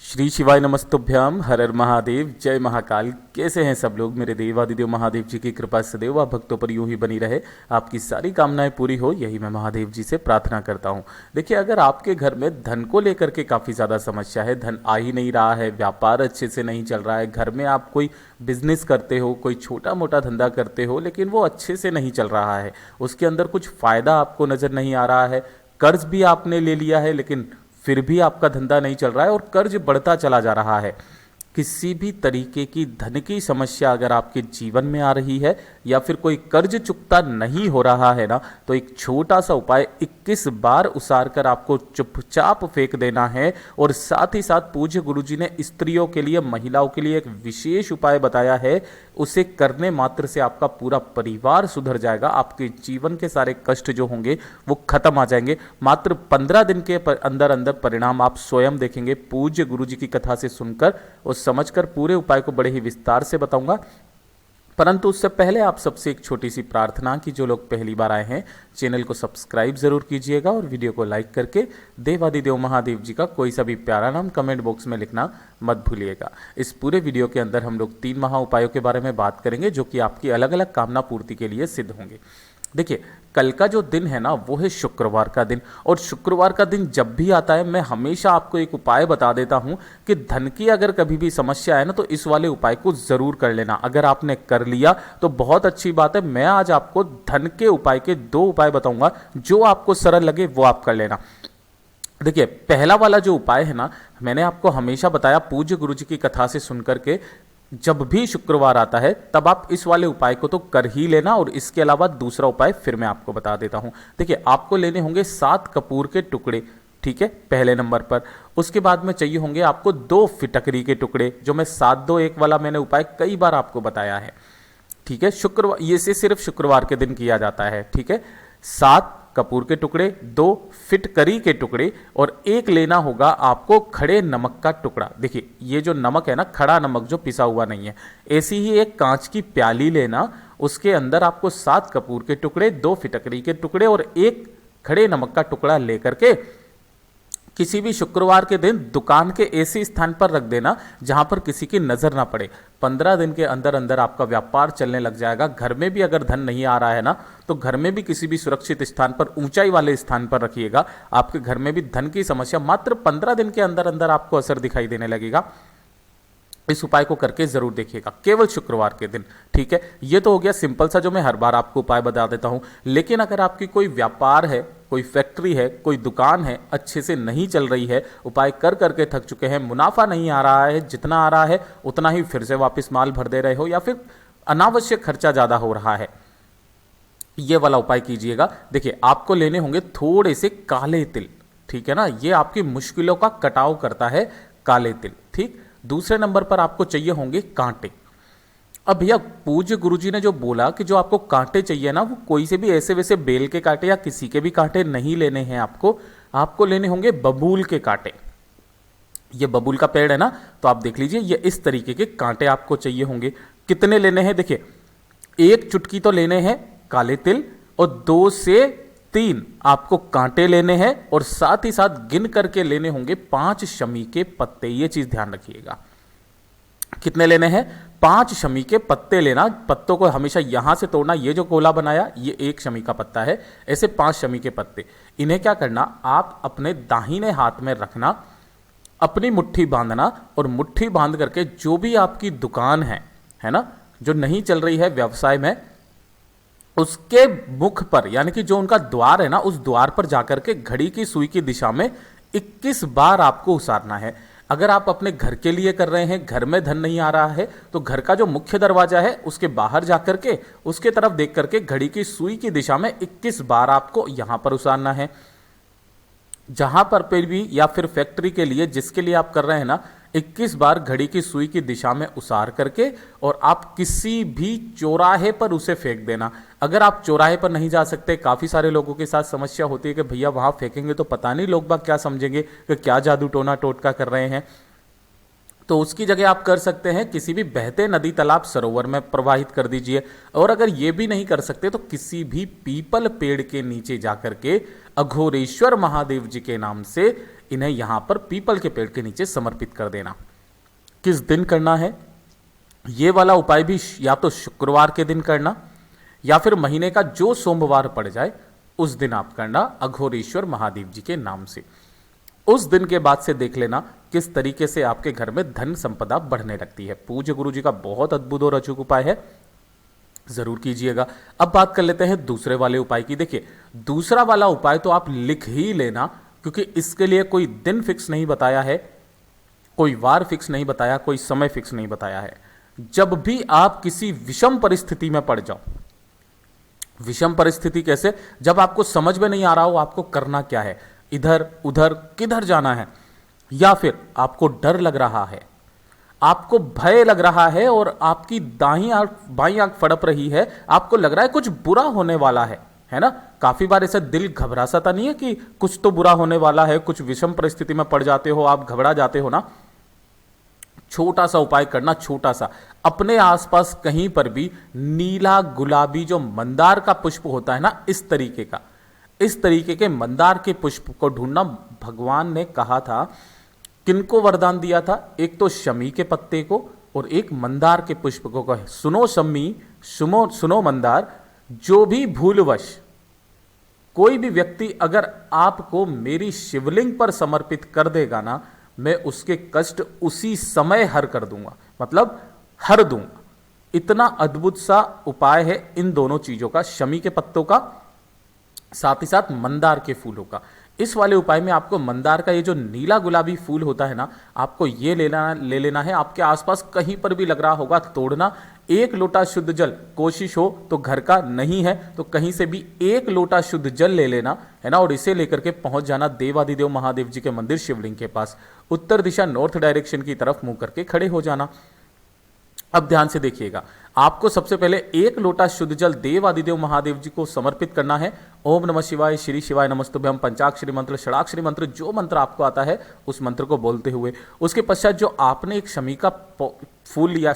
श्री शिवाय नमस्तुभ्याम। हर हर महादेव, जय महाकाल। कैसे हैं सब लोग? मेरे देवादिदेव महादेव जी की कृपा सदैव आप भक्तों पर यूं ही बनी रहे, आपकी सारी कामनाएं पूरी हो, यही मैं महादेव जी से प्रार्थना करता हूं। देखिए, अगर आपके घर में धन को लेकर के काफ़ी ज़्यादा समस्या है, धन आ ही नहीं रहा है, व्यापार अच्छे से नहीं चल रहा है, घर में आप कोई बिजनेस करते हो, कोई छोटा मोटा धंधा करते हो, लेकिन वो अच्छे से नहीं चल रहा है, उसके अंदर कुछ फ़ायदा आपको नज़र नहीं आ रहा है, कर्ज भी आपने ले लिया है लेकिन फिर भी आपका धंधा नहीं चल रहा है और कर्ज बढ़ता चला जा रहा है, किसी भी तरीके की धन की समस्या अगर आपके जीवन में आ रही है या फिर कोई कर्ज चुकता नहीं हो रहा है ना, तो एक छोटा सा उपाय 21 बार उसार कर आपको चुपचाप फेंक देना है। और साथ ही साथ पूज्य गुरुजी ने स्त्रियों के लिए, महिलाओं के लिए एक विशेष उपाय बताया है, उसे करने मात्र से आपका पूरा परिवार सुधर जाएगा, आपके जीवन के सारे कष्ट जो होंगे वो खत्म आ जाएंगे। मात्र 15 दिन के अंदर अंदर परिणाम आप स्वयं देखेंगे। पूज्य गुरुजी की कथा से सुनकर और समझकर पूरे उपाय को बड़े ही विस्तार से बताऊंगा, परंतु उससे पहले आप सबसे एक छोटी सी प्रार्थना कि जो लोग पहली बार आए हैं चैनल को सब्सक्राइब जरूर कीजिएगा और वीडियो को लाइक करके देवादिदेव महादेव जी का कोई सा भी प्यारा नाम कमेंट बॉक्स में लिखना मत भूलिएगा। इस पूरे वीडियो के अंदर हम लोग 3 महा उपायों के बारे में बात करेंगे जो कि आपकी अलग अलग कामना पूर्ति के लिए सिद्ध होंगे। देखिए, कल का जो दिन है ना वो है शुक्रवार का दिन, और शुक्रवार का दिन जब भी आता है मैं हमेशा आपको एक उपाय बता देता हूं कि धन की अगर कभी भी समस्या है ना तो इस वाले उपाय को जरूर कर लेना। अगर आपने कर लिया तो बहुत अच्छी बात है। मैं आज आपको धन के उपाय के 2 उपाय बताऊंगा, जो आपको सरल लगे वो आप कर लेना। देखिए, पहला वाला जो उपाय है ना, मैंने आपको हमेशा बताया पूज्य गुरु जी की कथा से सुनकर के, जब भी शुक्रवार आता है तब आप इस वाले उपाय को तो कर ही लेना। और इसके अलावा दूसरा उपाय फिर मैं आपको बता देता हूं। देखिए, आपको लेने होंगे 7 कपूर के टुकड़े, ठीक है, पहले नंबर पर। उसके बाद में चाहिए होंगे आपको 2 फिटकरी के टुकड़े, जो मैं 7-2-1 वाला मैंने उपाय कई बार आपको बताया है, ठीक है। शुक्रवार, ये से सिर्फ शुक्रवार के दिन किया जाता है, ठीक है। 7 कपूर के टुकड़े, 2 फिटकरी के टुकड़े और 1 लेना होगा आपको खड़े नमक का टुकड़ा। देखिए, ये जो नमक है ना, खड़ा नमक जो पिसा हुआ नहीं है। ऐसी ही एक कांच की प्याली लेना, उसके अंदर आपको 7 कपूर के टुकड़े, 2 फिटकरी के टुकड़े और 1 खड़े नमक का टुकड़ा लेकर के किसी भी शुक्रवार के दिन दुकान के ऐसे स्थान पर रख देना जहां पर किसी की नजर ना पड़े। 15 दिन के अंदर अंदर आपका व्यापार चलने लग जाएगा। घर में भी अगर धन नहीं आ रहा है ना, तो घर में भी किसी भी सुरक्षित स्थान पर, ऊंचाई वाले स्थान पर रखिएगा। आपके घर में भी धन की समस्या मात्र 15 दिन के अंदर अंदर आपको असर दिखाई देने लगेगा। इस उपाय को करके जरूर देखिएगा, केवल शुक्रवार के दिन, ठीक है। ये तो हो गया सिंपल सा जो मैं हर बार आपको उपाय बता देता हूं। लेकिन अगर आपकी कोई व्यापार है, कोई फैक्ट्री है, कोई दुकान है, अच्छे से नहीं चल रही है, उपाय कर करके थक चुके हैं, मुनाफा नहीं आ रहा है, जितना आ रहा है उतना ही फिर से वापस माल भर दे रहे हो, या फिर अनावश्यक खर्चा ज्यादा हो रहा है, ये वाला उपाय कीजिएगा। देखिए, आपको लेने होंगे थोड़े से काले तिल, ठीक है ना। ये आपकी मुश्किलों का कटाव करता है, काले तिल, ठीक। दूसरे नंबर पर आपको चाहिए होंगे कांटे। अब भैया, पूज्य गुरुजी ने जो बोला कि जो आपको कांटे चाहिए ना, वो कोई से भी ऐसे वैसे बेल के कांटे या किसी के भी कांटे नहीं लेने हैं आपको लेने होंगे बबूल के कांटे। ये बबूल का पेड़ है ना, तो आप देख लीजिए, ये इस तरीके के कांटे आपको चाहिए होंगे। कितने लेने हैं? देखिए, 1 चुटकी तो लेने हैं काले तिल और 2 से 3 आपको कांटे लेने हैं, और साथ ही साथ गिन करके लेने होंगे 5 शमी के पत्ते। ये चीज ध्यान रखिएगा, कितने लेने हैं? 5 शमी के पत्ते लेना। पत्तों को हमेशा यहां से तोड़ना। ये जो गोला बनाया ये 1 शमी का पत्ता है, ऐसे 5 शमी के पत्ते। इन्हें क्या करना, आप अपने दाहिने हाथ में रखना, अपनी मुट्ठी बांधना, और मुट्ठी बांध करके जो भी आपकी दुकान है ना, जो नहीं चल रही है व्यवसाय में, उसके मुख पर, यानी कि जो उनका द्वार है ना, उस द्वार पर जाकर के घड़ी की सुई की दिशा में 21 बार आपको उसारना है। अगर आप अपने घर के लिए कर रहे हैं, घर में धन नहीं आ रहा है, तो घर का जो मुख्य दरवाजा है उसके बाहर जाकर के उसके तरफ देख करके घड़ी की सुई की दिशा में 21 बार आपको यहां पर उसारना है। जहां पर भी, या फिर फैक्ट्री के लिए जिसके लिए आप कर रहे हैं ना, 21 बार घड़ी की सुई की दिशा में उसार करके और आप किसी भी चौराहे पर उसे फेंक देना। अगर आप चौराहे पर नहीं जा सकते, काफी सारे लोगों के साथ समस्या होती है कि भैया वहां फेंकेंगे तो पता नहीं लोग बाग क्या समझेंगे कि क्या जादू टोना टोटका कर रहे हैं, तो उसकी जगह आप कर सकते हैं किसी भी बहते नदी तालाब सरोवर में प्रवाहित कर दीजिए। और अगर ये भी नहीं कर सकते तो किसी भी पीपल पेड़ के नीचे जाकर के अघोरेश्वर महादेव जी के नाम से इन्हें यहाँ पर पीपल के पेड़ के नीचे समर्पित कर देना। किस दिन करना है ये वाला उपाय भी? या तो शुक्रवार के दिन करना या फिर महीने का जो सोमवार पड़ जाए उस दिन आप करना, अघोरेश्वर महादेव जी के नाम से। उस दिन के बाद से देख लेना किस तरीके से आपके घर में धन संपदा बढ़ने लगती है। पूज्य गुरु जी का बहुत अद्भुत और अचूक उपाय है, जरूर कीजिएगा। अब बात कर लेते हैं दूसरे वाले उपाय की। देखिए, दूसरा वाला उपाय तो आप लिख ही लेना, क्योंकि इसके लिए कोई दिन फिक्स नहीं बताया है, कोई वार फिक्स नहीं बताया, कोई समय फिक्स नहीं बताया है। जब भी आप किसी विषम परिस्थिति में पड़ जाओ, विषम परिस्थिति कैसे? जब आपको समझ में नहीं आ रहा हो आपको करना क्या है, इधर उधर किधर जाना है, या फिर आपको डर लग रहा है, आपको भय लग रहा है और आपकी दाहिनी आंख बाईं आंख फड़प रही है, आपको लग रहा है कुछ बुरा होने वाला है ना? काफी बार ऐसा दिल घबरा सा नहीं है कि कुछ तो बुरा होने वाला है, कुछ विषम परिस्थिति में पड़ जाते हो, आप घबरा जाते हो ना। छोटा सा उपाय करना, छोटा सा, अपने आसपास कहीं पर भी नीला गुलाबी जो मंदार का पुष्प होता है ना, इस तरीके के मंदार के पुष्प को ढूंढना। भगवान ने कहा था, किनको वरदान दिया था? एक तो शमी के पत्ते को और एक मंदार के पुष्प को कहे, सुनो शमी, सुनो मंदार, जो भी भूलवश कोई भी व्यक्ति अगर आपको मेरी शिवलिंग पर समर्पित कर देगा ना, मैं उसके कष्ट उसी समय हर कर दूंगा, मतलब हर दूंगा। इतना अद्भुत सा उपाय है इन दोनों चीजों का, शमी के पत्तों का, साथ ही साथ मंदार के फूलों का। इस वाले उपाय में आपको मंदार का ये जो नीला गुलाबी फूल होता है ना, आपको ये ले लेना है। आपके आसपास कहीं पर भी लग रहा होगा तोड़ना। 1 लोटा शुद्ध जल, कोशिश हो तो घर का, नहीं है तो कहीं से भी 1 लोटा शुद्ध जल ले लेना है ना, और इसे लेकर के पहुंच जाना देवादिदेव महादेव जी के मंदिर शिवलिंग के पास। उत्तर दिशा नॉर्थ डायरेक्शन की तरफ मुंह करके खड़े हो जाना। अब ध्यान से देखिएगा, आपको सबसे पहले 1 लोटा शुद्ध जल देव आदिदेव महादेव जी को समर्पित करना है। ओम नमः शिवाय, श्री शिवाय नमस्तुभ्यम, पंचाक्षरी मंत्र, षडाक्षरी मंत्र, जो मंत्र आपको आता है उस मंत्र को बोलते हुए, उसके पश्चात जो आपने एक शमी का फूल लिया,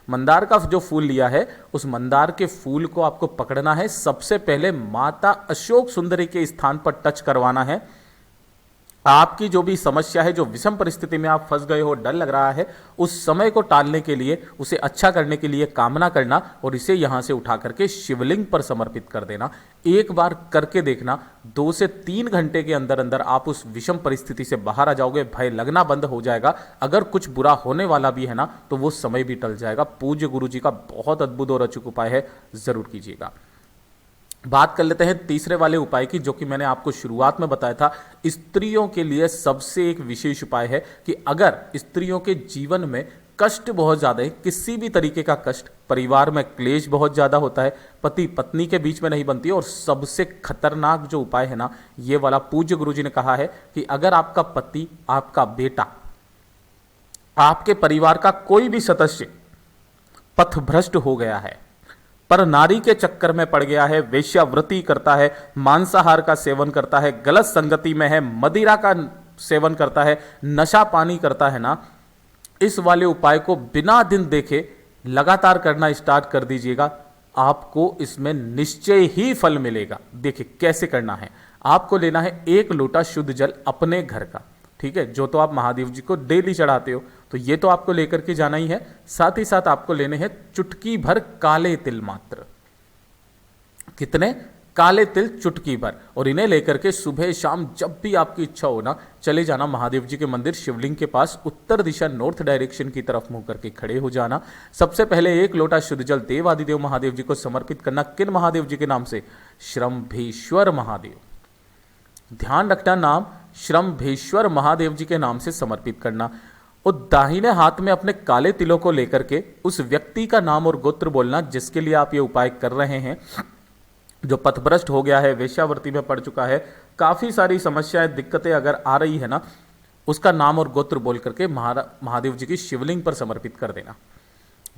मंदार का जो फूल लिया है, उस मंदार के फूल को आपको पकड़ना है। सबसे पहले माता अशोक सुंदरी के स्थान पर टच करवाना है। आपकी जो भी समस्या है, जो विषम परिस्थिति में आप फंस गए हो, डर लग रहा है, उस समय को टालने के लिए, उसे अच्छा करने के लिए कामना करना और इसे यहां से उठा करके शिवलिंग पर समर्पित कर देना। एक बार करके देखना, 2 से 3 घंटे के अंदर अंदर आप उस विषम परिस्थिति से बाहर आ जाओगे, भय लगना बंद हो जाएगा। अगर कुछ बुरा होने वाला भी है ना, तो वो समय भी टल जाएगा। पूज्य गुरु जी का बहुत अद्भुत और अचूक उपाय है, जरूर कीजिएगा। बात कर लेते हैं तीसरे वाले उपाय की, जो कि मैंने आपको शुरुआत में बताया था। स्त्रियों के लिए सबसे एक विशेष उपाय है कि अगर स्त्रियों के जीवन में कष्ट बहुत ज्यादा है, किसी भी तरीके का कष्ट, परिवार में क्लेश बहुत ज्यादा होता है, पति पत्नी के बीच में नहीं बनती है, और सबसे खतरनाक जो उपाय है ना, ये वाला पूज्य गुरु जी ने कहा है कि अगर आपका पति, आपका बेटा, आपके परिवार का कोई भी सदस्य पथभ्रष्ट हो गया है, पर नारी के चक्कर में पड़ गया है, वेश्यावृत्ति करता है, मांसाहार का सेवन करता है, गलत संगति में है, मदिरा का सेवन करता है, नशा पानी करता है ना, इस वाले उपाय को बिना दिन देखे लगातार करना स्टार्ट कर दीजिएगा। आपको इसमें निश्चय ही फल मिलेगा। देखिए कैसे करना है। आपको लेना है 1 लोटा शुद्ध जल अपने घर का, ठीक है, जो तो आप महादेव जी को डेली चढ़ाते हो, तो ये तो आपको लेकर के जाना ही है। साथ ही साथ आपको लेने हैं चुटकी भर काले तिल मात्र। कितने? काले तिल चुटकी भर, और इन्हें लेकर के सुबह शाम जब भी आपकी इच्छा हो ना, चले जाना महादेव जी के मंदिर शिवलिंग के पास, उत्तर दिशा नॉर्थ डायरेक्शन की तरफ मुंह करके खड़े हो जाना। सबसे पहले 1 लोटा शुद्ध जल देव आदिदेव महादेव जी को समर्पित करना। किन महादेव जी के नाम से? श्रम्भेश्वर महादेव। ध्यान रखना, नाम श्रम्भेश्वर महादेव जी के नाम से समर्पित करना। और दाहिने हाथ में अपने काले तिलों को लेकर के उस व्यक्ति का नाम और गोत्र बोलना जिसके लिए आप ये उपाय कर रहे हैं, जो पथभ्रष्ट हो गया है, वेश्यावृत्ति में पड़ चुका है, काफी सारी समस्याएं, दिक्कतें अगर आ रही है ना, उसका नाम और गोत्र बोल करके महादेव जी की शिवलिंग पर समर्पित कर देना।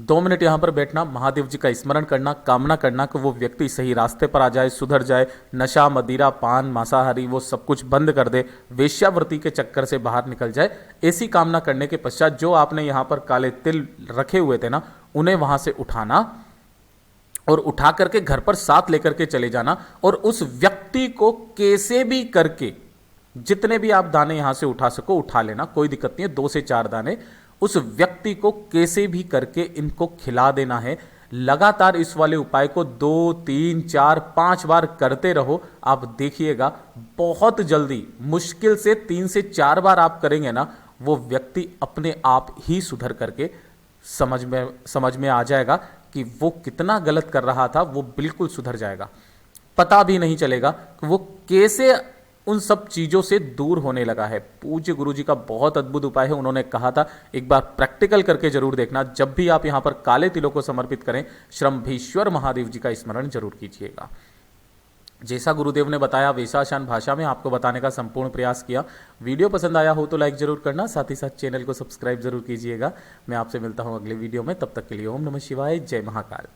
2 मिनट यहां पर बैठना, महादेव जी का स्मरण करना, कामना करना कि वो व्यक्ति सही रास्ते पर आ जाए, सुधर जाए, नशा, मदिरा, पान, मांसाहारी वो सब कुछ बंद कर दे, वेश्यावृत्ति के चक्कर से बाहर निकल जाए। ऐसी कामना करने के पश्चात जो आपने यहां पर काले तिल रखे हुए थे ना, उन्हें वहां से उठाना और उठा करके घर पर साथ लेकर के चले जाना, और उस व्यक्ति को कैसे भी करके जितने भी आप दाने यहां से उठा सको उठा लेना, कोई दिक्कत नहीं है। 2 से 4 दाने उस व्यक्ति को कैसे भी करके इनको खिला देना है। लगातार इस वाले उपाय को 2, 3, 4, 5 बार करते रहो। आप देखिएगा बहुत जल्दी, मुश्किल से 3 से 4 बार आप करेंगे ना, वो व्यक्ति अपने आप ही सुधर करके समझ में आ जाएगा कि वो कितना गलत कर रहा था। वो बिल्कुल सुधर जाएगा, पता भी नहीं चलेगा कि वो कैसे उन सब चीजों से दूर होने लगा है। पूज्य गुरु जी का बहुत अद्भुत उपाय है, उन्होंने कहा था एक बार प्रैक्टिकल करके जरूर देखना। जब भी आप यहां पर काले तिलों को समर्पित करें, श्रम्भेश्वर महादेव जी का स्मरण जरूर कीजिएगा। जैसा गुरुदेव ने बताया वैसा आसान भाषा में आपको बताने का संपूर्ण प्रयास किया। वीडियो पसंद आया हो तो लाइक जरूर करना, साथ ही साथ चैनल को सब्सक्राइब जरूर कीजिएगा। मैं आपसे मिलता हूं अगले वीडियो में, तब तक के लिए ओम नमः शिवाय, जय महाकाल।